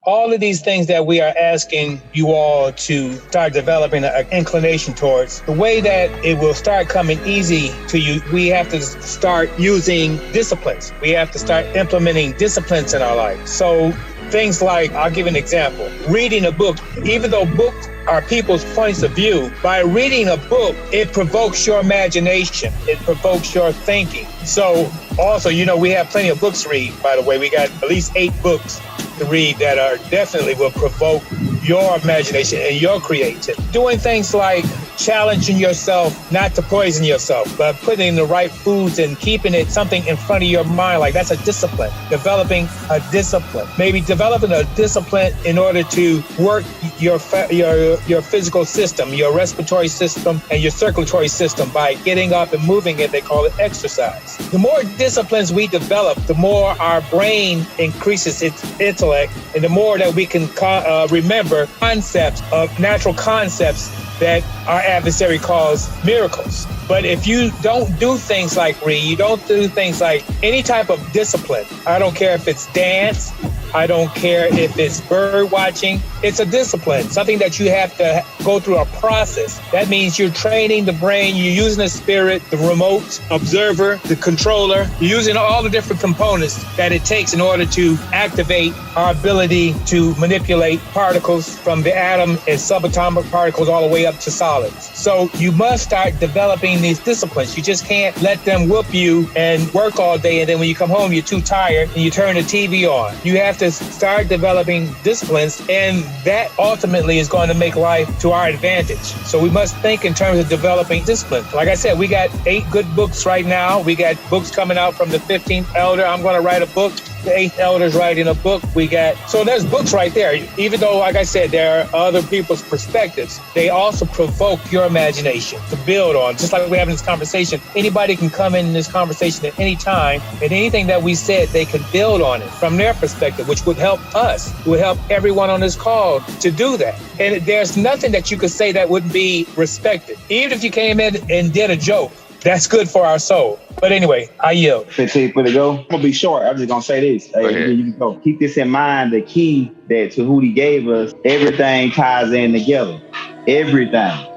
All of these things that we are asking you all to start developing an inclination towards, the way that it will start coming easy to you, we have to start using disciplines. We have to start implementing disciplines in our life. So things like, I'll give an example, reading a book. Even though books are people's points of view, by reading a book, it provokes your imagination. It provokes your thinking. So also, we have plenty of books to read, by the way. We got at least 8 books to read that are definitely will provoke your imagination and your creativity. Doing things like challenging yourself not to poison yourself, but putting in the right foods and keeping it something in front of your mind, like that's a discipline. Developing a discipline. Maybe developing a discipline in order to work your physical system, your respiratory system, and your circulatory system by getting up and moving it. They call it exercise. The more disciplines we develop, the more our brain increases its intellect, and the more that we can remember concepts of natural concepts that our adversary calls miracles. But if you don't do things like read, you don't do things like any type of discipline, I don't care if it's dance, I don't care if it's bird watching, it's a discipline, something that you have to go through a process. That means you're training the brain, you're using the spirit, the remote, observer, the controller, you're using all the different components that it takes in order to activate our ability to manipulate particles from the atom and subatomic particles all the way up to solids. So you must start developing these disciplines. You just can't let them whoop you and work all day, and then when you come home, you're too tired and you turn the TV on. You have to start developing disciplines, and that ultimately is going to make life to our advantage. So we must think in terms of developing discipline. Like I said, we got 8 good books right now. We got books coming out from the 15th elder. I'm going to write a book. The 8th elder's writing a book. So there's books right there. Even though, like I said, there are other people's perspectives, they also provoke your imagination to build on. Just like we're having this conversation, anybody can come in this conversation at any time, and anything that we said, they can build on it from their perspective, which would help us, would help everyone on this call to do that. And there's nothing that you could say that wouldn't be respected. Even if you came in and did a joke, that's good for our soul. But anyway, I yield. 15 for the go. I'm gonna be short. I'm just gonna say this. Hey, you can go. Keep this in mind. The key that Tahuti gave us, everything ties in together.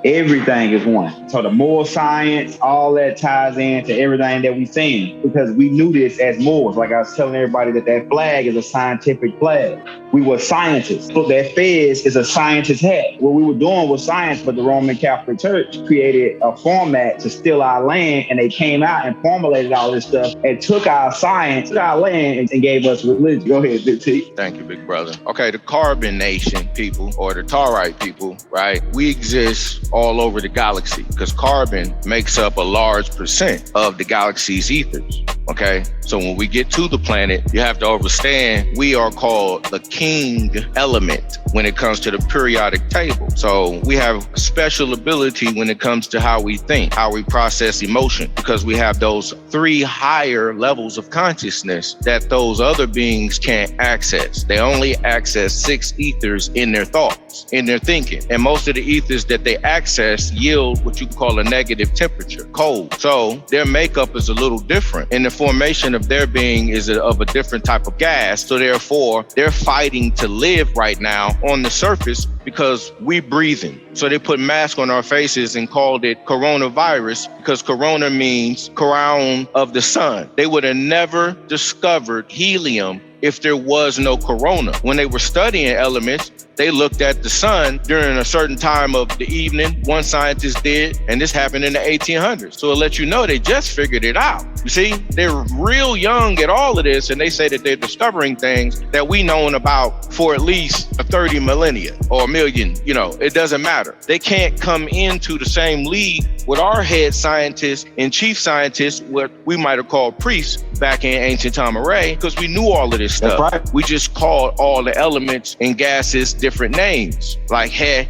Everything is one. So the Moor science, all that ties into everything that we're seeing, because we knew this as Moors. Like I was telling everybody that flag is a scientific flag. We were scientists. So that fez is a scientist hat. What we were doing was science, but the Roman Catholic Church created a format to steal our land, and they came out and formulated all this stuff and took our science, took our land, and gave us religion. Go ahead, Big T. Thank you, big brother. Okay, the Carbon Nation people, or the Taurite people, right? We exist all over the galaxy because carbon makes up a large percent of the galaxy's ethers. Okay, so when we get to the planet, you have to understand we are called the king element when it comes to the periodic table. So we have a special ability when it comes to how we think, how we process emotion, because we have those 3 higher levels of consciousness that those other beings can't access. They only access 6 ethers in their thoughts, in their thinking. And most of the ethers that they access yield what you call a negative temperature, cold. So their makeup is a little different, and the formation of their being is of a different type of gas. So therefore, they're fighting to live right now on the surface because we breathing. So they put masks on our faces and called it coronavirus because corona means crown of the sun. They would have never discovered helium if there was no corona. When they were studying elements, they looked at the sun during a certain time of the evening. One scientist did, and this happened in the 1800s. So it lets you know they just figured it out. You see, they're real young at all of this, and they say that they're discovering things that we known about for at least 30 millennia or a million. It doesn't matter. They can't come into the same league with our head scientists and chief scientists, what we might have called priests back in ancient Tamaray, because we knew all of this stuff. That's right. We just called all the elements and gases different names, like cat,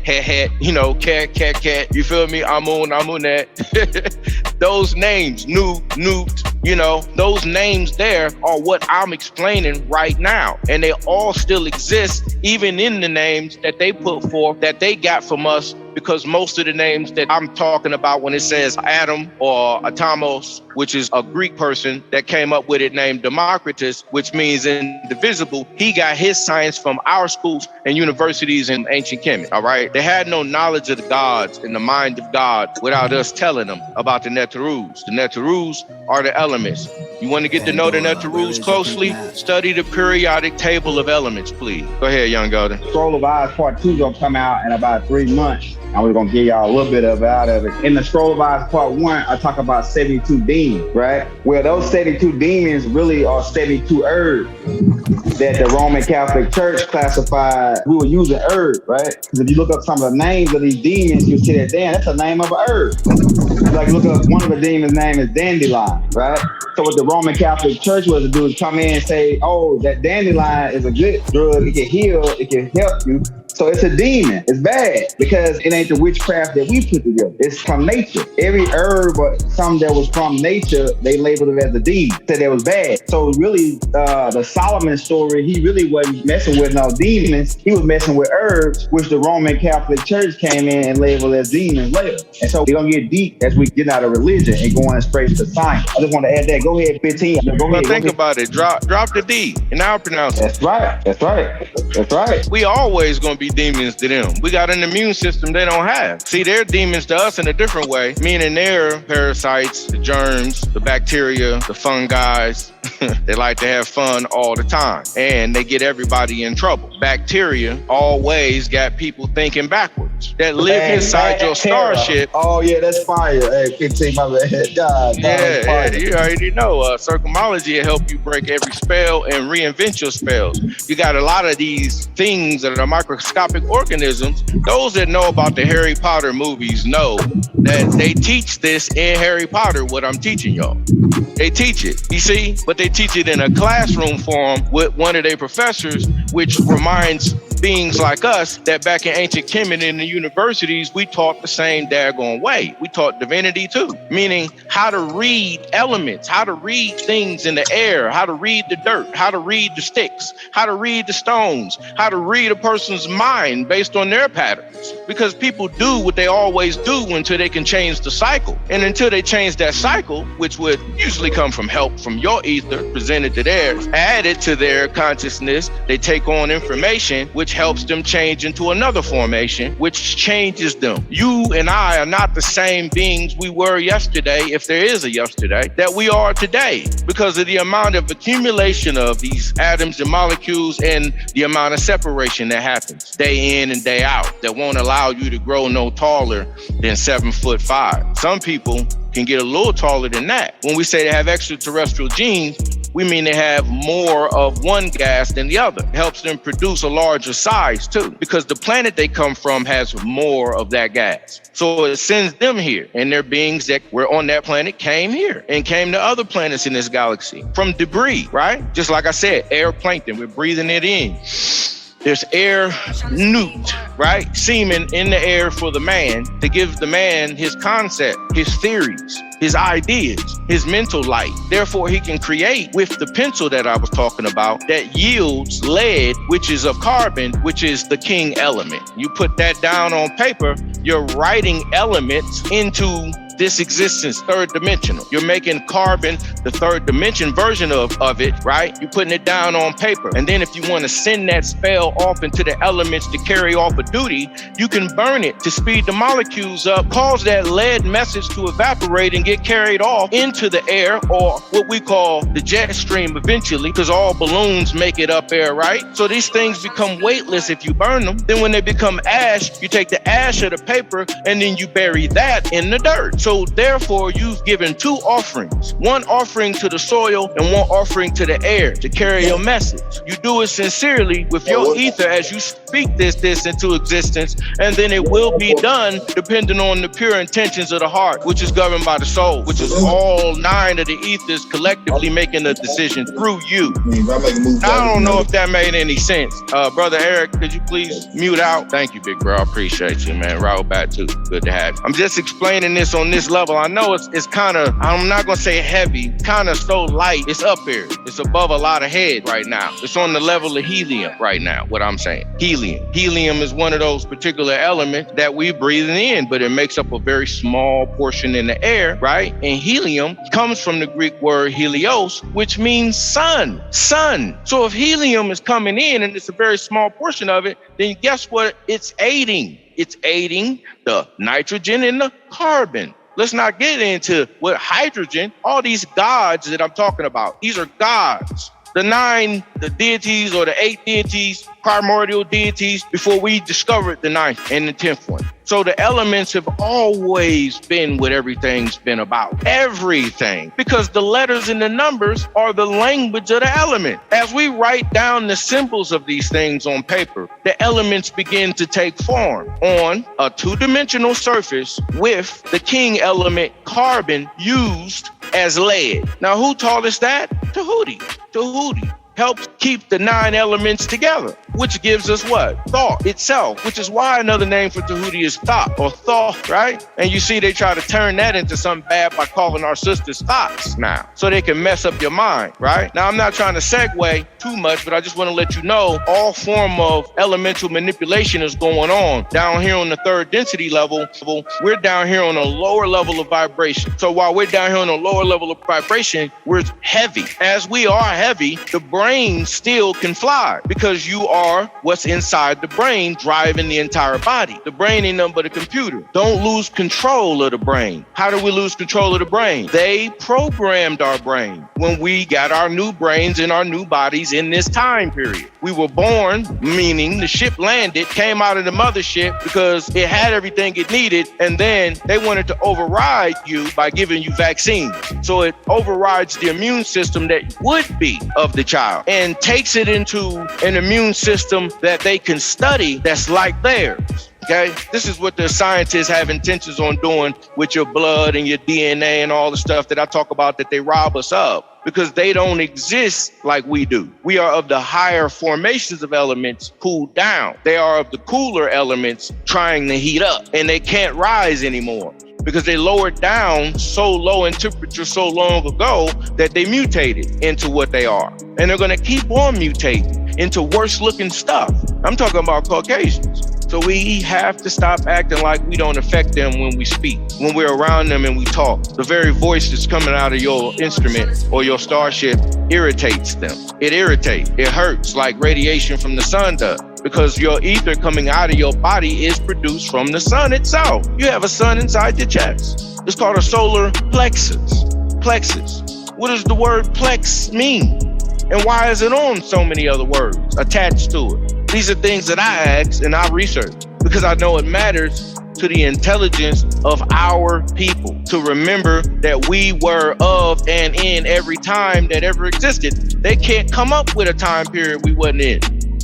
you feel me? Amun, those names, newt, those names there are what I'm explaining right now. And they all still exist, even in the names that they put forth, that they got from us because most of the names that I'm talking about when it says atom or atomos, which is a Greek person that came up with it named Democritus, which means indivisible, he got his science from our schools and universities in ancient Kemet, all right? They had no knowledge of the gods and the mind of God without us telling them about the Netarus. The Netarus are the elements. You want to get to know the Netarus closely? Study the periodic table of elements, please. Go ahead, young Golden. Scroll of Eyes Part 2 is going to come out in about 3 months. I was going to give y'all a little bit out of it. In the Scroll of Eyes Part 1, I talk about 72 demons, right? Well, those 72 demons really are 72 herbs that the Roman Catholic Church classified. We were using herbs, right? Because if you look up some of the names of these demons, you see that, damn, that's the name of an herb. Like, look up, one of the demons' name is dandelion, right? So what the Roman Catholic Church was to do is come in and say, oh, that dandelion is a good drug. It can heal. It can help you. So it's a demon. It's bad because it ain't the witchcraft that we put together. It's from nature. Every herb or something that was from nature, they labeled it as a demon. Said it was bad. So really, the Solomon story, he really wasn't messing with no demons. He was messing with herbs, which the Roman Catholic Church came in and labeled as demons later. And so we're going to get deep as we get out of religion and going straight to science. I just want to add that. Go ahead, 15. Think about it. Drop the D and I'll pronounce it. That's right. That's right. That's right. We always going to be demons to them. We got an immune system they don't have. See, they're demons to us in a different way, meaning they're parasites, the germs, the bacteria, the fungi. They like to have fun all the time, and they get everybody in trouble. Bacteria always got people thinking backwards. That live inside your starship. Oh yeah, that's fire. Hey, 15, my bad. God, yeah, you already know. Circumology will help you break every spell and reinvent your spells. You got a lot of these things that are microscopic organisms. Those that know about the Harry Potter movies know that they teach this in Harry Potter, what I'm teaching y'all. They teach it, you see, but they teach it in a classroom form with one of their professors, which reminds beings like us that back in ancient Kemet in the universities, we taught the same daggone way. We taught divinity too, meaning how to read elements, how to read things in the air, how to read the dirt, how to read the sticks, how to read the stones, how to read a person's mind based on their patterns. Because people do what they always do until they can change the cycle. And until they change that cycle, which would usually come from help from your ether presented to theirs, added to their consciousness, they take on information which helps them change into another formation, which changes them. You and I are not the same beings we were yesterday, if there is a yesterday, that we are today, because of the amount of accumulation of these atoms and molecules and the amount of separation that happens day in and day out that won't allow you to grow no taller than 7'5". Some people can get a little taller than that. When we say they have extraterrestrial genes, we mean they have more of one gas than the other. It helps them produce a larger size too, because the planet they come from has more of that gas. So it sends them here, and their beings that were on that planet came here and came to other planets in this galaxy from debris, right? Just like I said, air plankton, we're breathing it in. There's air newt, right? Semen in the air for the man to give the man his concept, his theories, his ideas, his mental light. Therefore, he can create with the pencil that I was talking about that yields lead, which is of carbon, which is the king element. You put that down on paper, you're writing elements into this existence, third dimensional. You're making carbon the third dimension version of it, right? You're putting it down on paper. And then if you want to send that spell off into the elements to carry off a duty, you can burn it to speed the molecules up, cause that lead message to evaporate and get carried off into the air, or what we call the jet stream eventually, because all balloons make it up air, right? So these things become weightless if you burn them. Then when they become ash, you take the ash of the paper and then you bury that in the dirt. So therefore, you've given two offerings, one offering to the soil and one offering to the air to carry your message. You do it sincerely with your ether as you speak this into existence, and then it will be done depending on the pure intentions of the heart, which is governed by the soul, which is all 9 of the ethers collectively making a decision through you. I don't know if that made any sense. Brother Eric, could you please mute out? Thank you, big bro. I appreciate you, man. Raul back too. Good to have you. I'm just explaining this on this level. I know it's kind of, I'm not going to say heavy, kind of so light. It's up here. It's above a lot of head right now. It's on the level of helium right now, what I'm saying. Helium. Helium is one of those particular elements that we breathe in, but it makes up a very small portion in the air, right? And helium comes from the Greek word helios, which means sun. Sun. So if helium is coming in and it's a very small portion of it, then guess what it's aiding? It's aiding the nitrogen and the carbon. Let's not get into what hydrogen, all these gods that I'm talking about. These are gods. The deities or the 8 deities, primordial deities, before we discovered the 9th and the 10th one. So the elements have always been what everything's been about. Everything. Because the letters and the numbers are the language of the element. As we write down the symbols of these things on paper, the elements begin to take form on a 2-dimensional surface with the king element carbon used as lead. Now, who taught us that? Tahuti. Tahuti helps keep the 9 elements together, which gives us what? Thought itself, which is why another name for Tahuti is thought or thought, right? And you see they try to turn that into something bad by calling our sisters thoughts now, so they can mess up your mind, right? Now, I'm not trying to segue too much, but I just want to let you know all form of elemental manipulation is going on. Down here on the 3rd density level, we're down here on a lower level of vibration. So while we're down here on a lower level of vibration, we're heavy. As we are heavy, the brain still can fly because you are what's inside the brain driving the entire body. The brain ain't nothing but a computer. Don't lose control of the brain. How do we lose control of the brain? They programmed our brain when we got our new brains and our new bodies in this time period. We were born, meaning the ship landed, came out of the mothership because it had everything it needed, and then they wanted to override you by giving you vaccines. So it overrides the immune system that would be of the child and takes it into an immune system that they can study that's like theirs. Okay, this is what the scientists have intentions on doing with your blood and your DNA and all the stuff that I talk about that they rob us of, because they don't exist like we do. We are of the higher formations of elements cooled down. They are of the cooler elements trying to heat up, and they can't rise anymore because they lowered down so low in temperature so long ago that they mutated into what they are. And they're gonna keep on mutating into worse looking stuff. I'm talking about Caucasians. So we have to stop acting like we don't affect them when we speak, when we're around them and we talk. The very voice that's coming out of your instrument or your starship irritates them. It irritates, it hurts like radiation from the sun does, because your ether coming out of your body is produced from the sun itself. You have a sun inside your chest. It's called a solar plexus. Plexus. What does the word plex mean? And why is it on so many other words attached to it? These are things that I ask and I research because I know it matters to the intelligence of our people to remember that we were of and in every time that ever existed. They can't come up with a time period we wasn't in.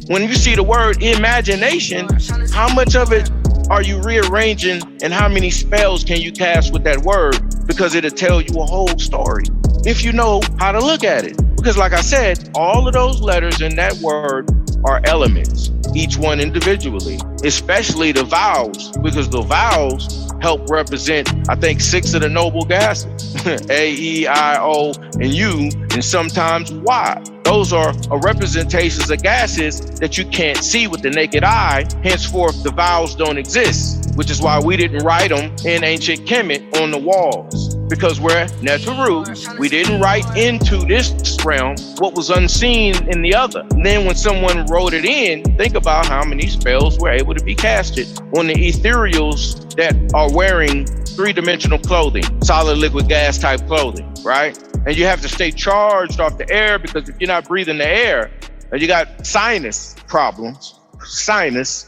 When you see the word imagination, how much of it are you rearranging and how many spells can you cast with that word? Because it'll tell you a whole story if you know how to look at it. Because like I said, all of those letters in that word are elements, each one individually, especially the vowels, because the vowels help represent, I think, 6 of the noble gases, A, E, I, O, and U, and sometimes Y. Those are representations of gases that you can't see with the naked eye. Henceforth, the vowels don't exist, which is why we didn't write them in ancient Kemet on the walls, because we're Neteru. We didn't write into this realm what was unseen in the other. And then when someone wrote it in, think about how many spells were able to be casted on the ethereals that are wearing 3-dimensional clothing, solid, liquid, gas type clothing, right? And you have to stay charged off the air, because if you're not breathing the air, and you got sinus problems, sinus,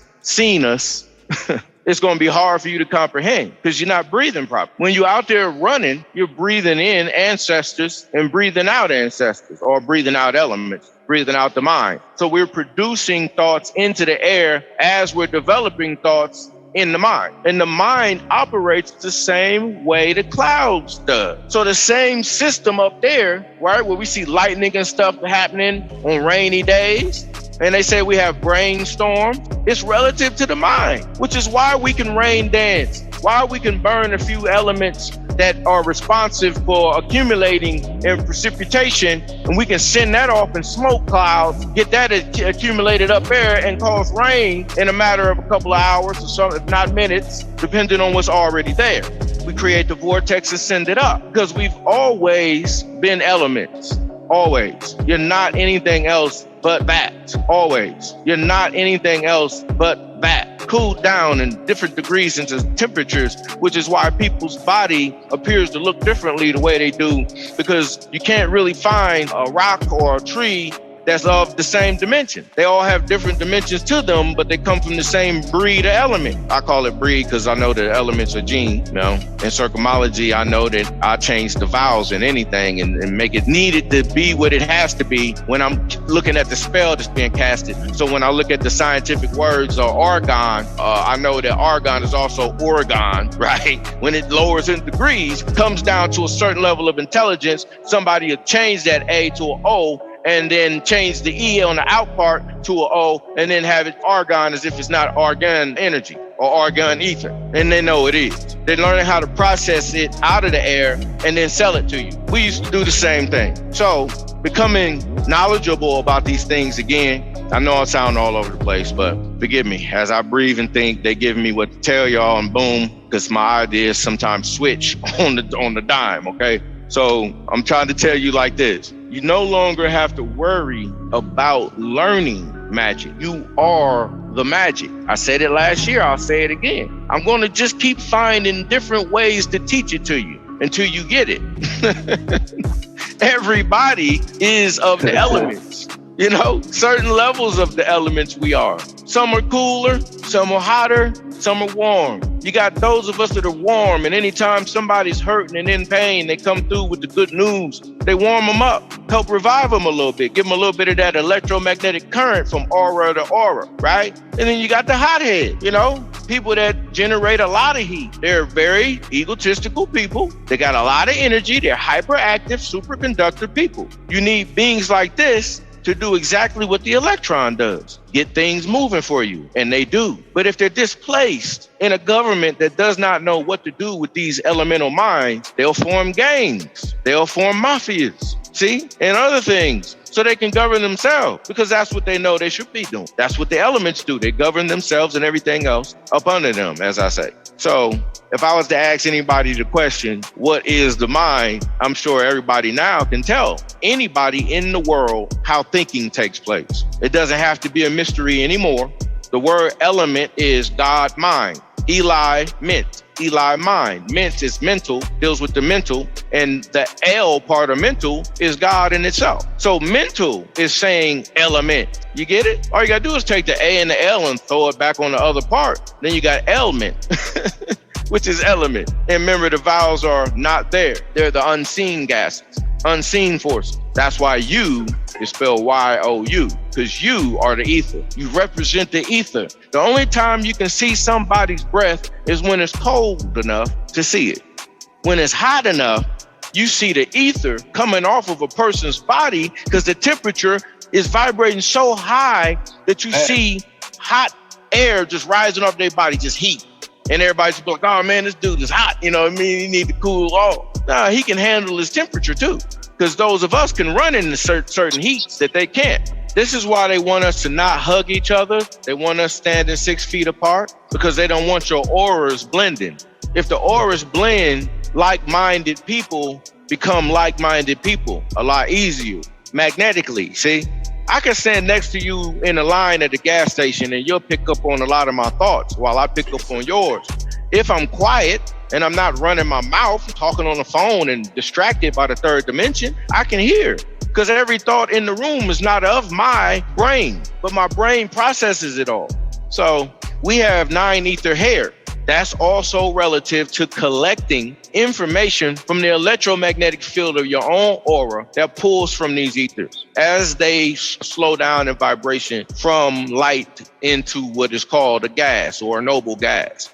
it's going to be hard for you to comprehend because you're not breathing properly. When you're out there running, you're breathing in ancestors and breathing out ancestors, or breathing out elements, breathing out the mind. So we're producing thoughts into the air as we're developing thoughts in the mind. And the mind operates the same way the clouds does. So the same system up there, right, where we see lightning and stuff happening on rainy days, And they say we have brainstorm. It's relative to the mind, which is why we can rain dance, why we can burn a few elements that are responsive for accumulating in precipitation, and we can send that off in smoke clouds, get that accumulated up there and cause rain in a matter of a couple of hours or so, if not minutes, depending on what's already there. We create the vortex and send it up because we've always been elements. Always. You're not anything else but that. Always. You're not anything else but that. Cooled down in different degrees into temperatures, which is why people's body appears to look differently the way they do, because you can't really find a rock or a tree that's of the same dimension. They all have different dimensions to them, but they come from the same breed of element. I call it breed because I know the elements are gene. You know, in circumology, I know that I change the vowels in anything and make it needed to be what it has to be when I'm looking at the spell that's being casted. So when I look at the scientific words or argon, I know that argon is also Oregon, right? When it lowers in degrees, comes down to a certain level of intelligence, somebody will change that A to an O, and then change the E on the out part to an O, and then have it argon as if it's not argon energy or argon ether. And they know it is. They're learning how to process it out of the air and then sell it to you. We used to do the same thing. So becoming knowledgeable about these things again, I know I sound all over the place, but forgive me. As I breathe and think, they give me what to tell y'all, and boom, because my ideas sometimes switch on the dime, okay? So I'm trying to tell you like this. You no longer have to worry about learning magic. You are the magic. I said it last year, I'll say it again. I'm going to just keep finding different ways to teach it to you until you get it. Everybody is of the elements. You know, certain levels of the elements we are. Some are cooler, some are hotter, some are warm. You got those of us that are warm, and anytime somebody's hurting and in pain, they come through with the good news. They warm them up, help revive them a little bit, give them a little bit of that electromagnetic current from aura to aura, right? And then you got the hothead, you know, people that generate a lot of heat. They're very egotistical people. They got a lot of energy. They're hyperactive, superconductor people. You need beings like this to do exactly what the electron does, get things moving for you, and they do. But if they're displaced in a government that does not know what to do with these elemental minds, they'll form gangs, they'll form mafias, see, and other things, so they can govern themselves, because that's what they know they should be doing. That's what the elements do. They govern themselves and everything else up under them, as I say. So if I was to ask anybody the question, what is the mind? I'm sure everybody now can tell anybody in the world how thinking takes place. It doesn't have to be a mystery anymore. The word element is God mind. Eli ment, Eli mind. Ment is mental, deals with the mental, and the L part of mental is God in itself. So mental is saying element. You get it? All you gotta do is take the A and the L and throw it back on the other part. Then you got element, which is element. And remember, the vowels are not there. They're the unseen gases, unseen forces. That's why you is spelled Y-O-U, because you are the ether. You represent the ether. The only time you can see somebody's breath is when it's cold enough to see it. When it's hot enough, you see the ether coming off of a person's body because the temperature is vibrating so high that you see hot air just rising off their body, just heat. And everybody's like, oh man, this dude is hot. You know what I mean? He need to cool off. Nah, he can handle his temperature too, because those of us can run into certain heats that they can't. This is why they want us to not hug each other. They want us standing 6 feet apart, because they don't want your auras blending. If the auras blend, like-minded people become like-minded people a lot easier magnetically. See, I can stand next to you in a line at the gas station and you'll pick up on a lot of my thoughts while I pick up on yours. If I'm quiet and I'm not running my mouth, talking on the phone and distracted by the third dimension, I can hear, because every thought in the room is not of my brain, but my brain processes it all. So we have 9 ether hair. That's also relative to collecting information from the electromagnetic field of your own aura that pulls from these ethers as they slow down in vibration from light into what is called a gas or a noble gas.